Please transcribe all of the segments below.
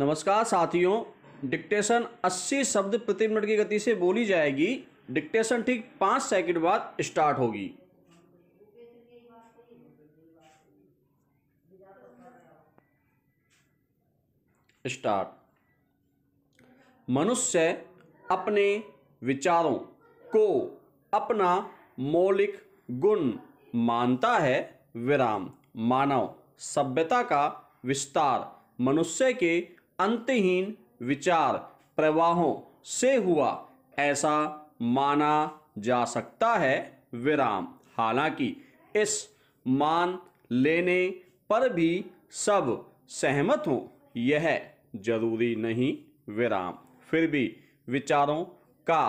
नमस्कार साथियों, डिक्टेशन 80 शब्द प्रति मिनट की गति से बोली जाएगी। डिक्टेशन ठीक 5 सेकंड बाद स्टार्ट होगी। स्टार्ट। मनुष्य अपने विचारों को अपना मौलिक गुण मानता है। विराम। मानव सभ्यता का विस्तार मनुष्य के अंतहीन विचार प्रवाहों से हुआ ऐसा माना जा सकता है। विराम। हालांकि इस मान लेने पर भी सब सहमत हों यह जरूरी नहीं। विराम। फिर भी विचारों का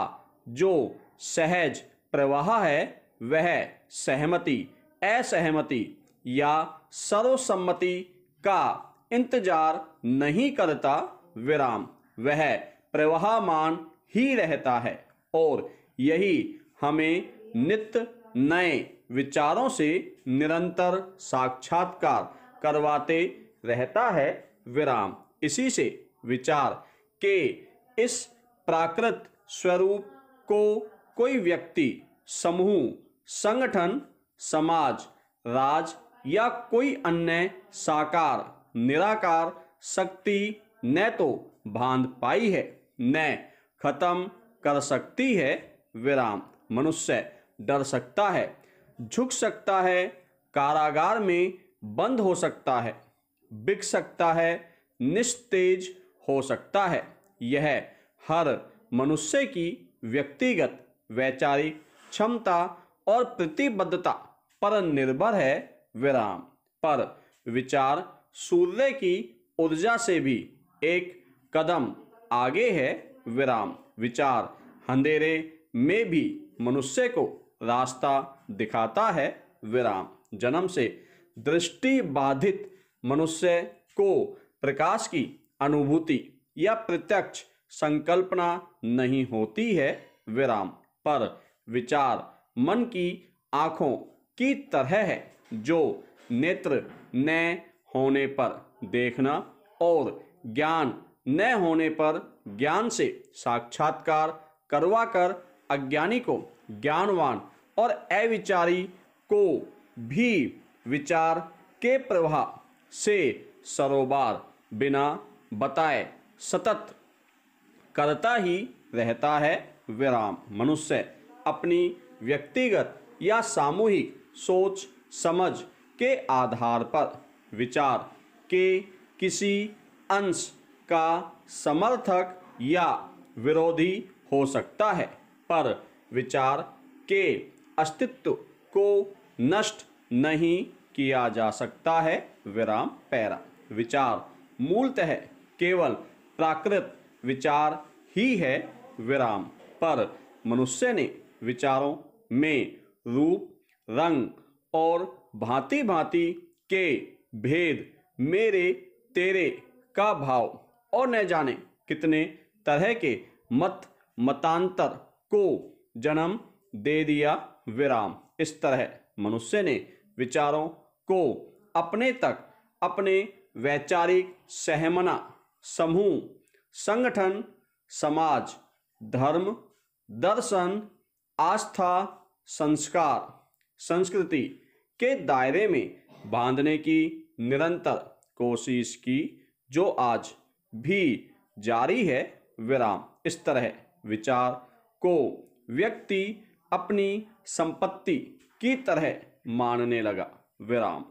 जो सहज प्रवाह है वह सहमति, असहमति या सर्वसम्मति का इंतजार नहीं करता। विराम। वह प्रवाहमान ही रहता है और यही हमें नित्य नए विचारों से निरंतर साक्षात्कार करवाते रहता है। विराम। इसी से विचार के इस प्राकृत स्वरूप को कोई व्यक्ति, समूह, संगठन, समाज, राज या कोई अन्य साकार निराकार शक्ति न तो बांध पाई है न खत्म कर सकती है। विराम। मनुष्य डर सकता है, झुक सकता है, कारागार में बंद हो सकता है, बिक सकता है, निस्तेज हो सकता है। यह हर मनुष्य की व्यक्तिगत वैचारिक क्षमता और प्रतिबद्धता पर निर्भर है। विराम। पर विचार सूर्य की ऊर्जा से भी एक कदम आगे है। विराम। विचार अंधेरे में भी मनुष्य को रास्ता दिखाता है। विराम। जन्म से दृष्टि बाधित मनुष्य को प्रकाश की अनुभूति या प्रत्यक्ष संकल्पना नहीं होती है। विराम। पर विचार मन की आंखों की तरह है जो नेत्र न होने पर देखना और ज्ञान न होने पर ज्ञान से साक्षात्कार करवाकर अज्ञानी को ज्ञानवान और अविचारी को भी विचार के प्रवाह से सरोबार बिना बताए सतत करता ही रहता है। विराम। मनुष्य अपनी व्यक्तिगत या सामूहिक सोच समझ के आधार पर विचार के किसी अंश का समर्थक या विरोधी हो सकता है, पर विचार के अस्तित्व को नष्ट नहीं किया जा सकता है। विराम। पैरा। विचार मूलतः केवल प्राकृत विचार ही है। विराम। पर मनुष्य ने विचारों में रूप, रंग और भांति भांति के भेद, मेरे तेरे का भाव और न जाने कितने तरह के मतांतर को जन्म दे दिया। विराम। इस तरह मनुष्य ने विचारों को अपने तक, अपने वैचारिक सहमना, समूह, संगठन, समाज, धर्म, दर्शन, आस्था, संस्कार, संस्कृति के दायरे में बांधने की निरंतर कोशिश की जो आज भी जारी है। विराम। इस तरह विचार को व्यक्ति अपनी संपत्ति की तरह मानने लगा। विराम।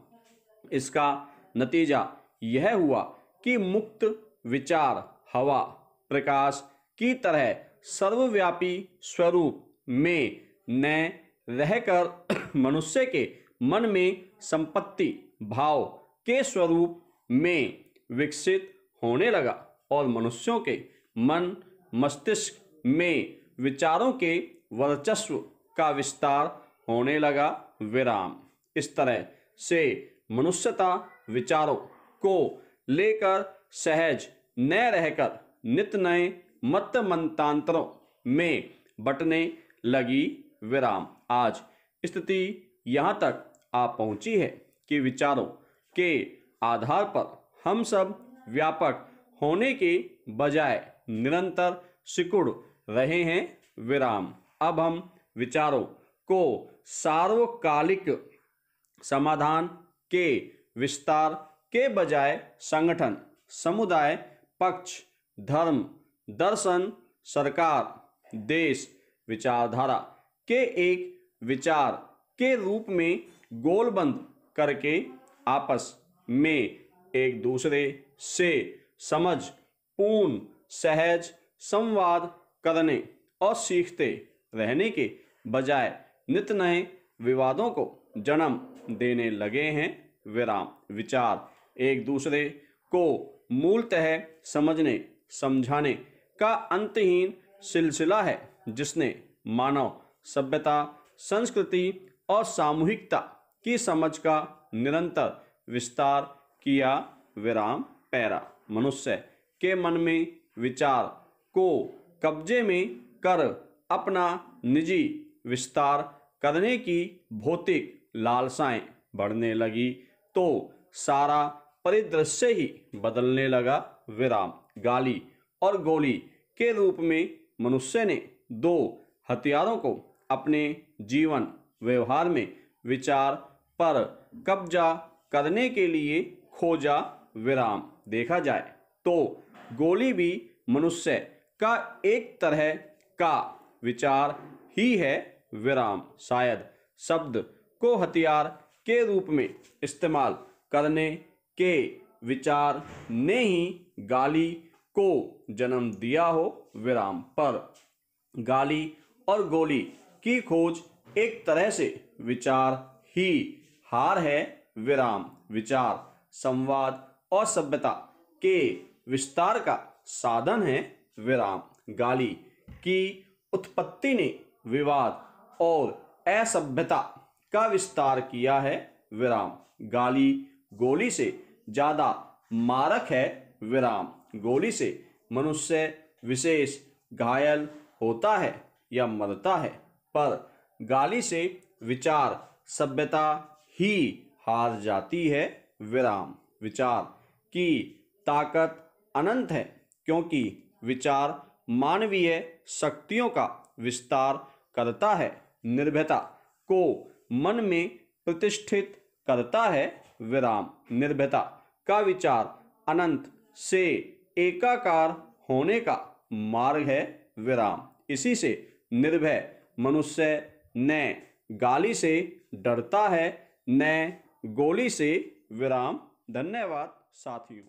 इसका नतीजा यह हुआ कि मुक्त विचार हवा, प्रकाश की तरह सर्वव्यापी स्वरूप में न रहकर मनुष्य के मन में संपत्ति भाव के स्वरूप में विकसित होने लगा और मनुष्यों के मन मस्तिष्क में विचारों के वर्चस्व का विस्तार होने लगा। विराम। इस तरह से मनुष्यता विचारों को लेकर सहज न रहकर नित्य नए मत मंतांतरों में बंटने लगी। विराम। आज स्थिति यहाँ तक आ पहुँची है कि विचारों के आधार पर हम सब व्यापक होने के बजाय निरंतर सिकुड़ रहे हैं विराम। अब हम विचारों को सार्वकालिक समाधान के विस्तार के बजाय संगठन, समुदाय, पक्ष, धर्म, दर्शन, सरकार, देश, विचारधारा के एक विचार के रूप में गोलबंद करके आपस में एक दूसरे से समझ पूर्ण सहज संवाद करने और सीखते रहने के बजाय नित नए विवादों को जन्म देने लगे हैं विराम। विचार एक दूसरे को मूलतः समझने समझाने का अंतहीन सिलसिला है जिसने मानव सभ्यता, संस्कृति और सामूहिकता की समझ का निरंतर विस्तार किया विराम। पैरा मनुष्य के मन में विचार को कब्जे में कर अपना निजी विस्तार करने की भौतिक लालसाएं बढ़ने लगी तो सारा परिदृश्य ही बदलने लगा विराम। गाली और गोली के रूप में मनुष्य ने दो हथियारों को अपने जीवन व्यवहार में विचार पर कब्जा करने के लिए खोजा विराम। देखा जाए तो गोली भी मनुष्य का एक तरह का विचार ही है विराम। शायद शब्द को हथियार के रूप में इस्तेमाल करने के विचार ने ही गाली को जन्म दिया हो विराम। पर गाली और गोली की खोज एक तरह से विचार ही हार है विराम। विचार संवाद और सभ्यता के विस्तार का साधन है विराम। गाली की उत्पत्ति ने विवाद और असभ्यता का विस्तार किया है विराम। गाली गोली से ज्यादा मारक है विराम। गोली से मनुष्य विशेष घायल होता है या मरता है, पर गाली से विचार सभ्यता ही हार जाती है विराम। विचार की ताकत अनंत है क्योंकि विचार मानवीय शक्तियों का विस्तार करता है, निर्भयता को मन में प्रतिष्ठित करता है विराम। निर्भयता का विचार अनंत से एकाकार होने का मार्ग है विराम। इसी से निर्भय मनुष्य न गाली से डरता है न गोली से विराम। धन्यवाद साथियों।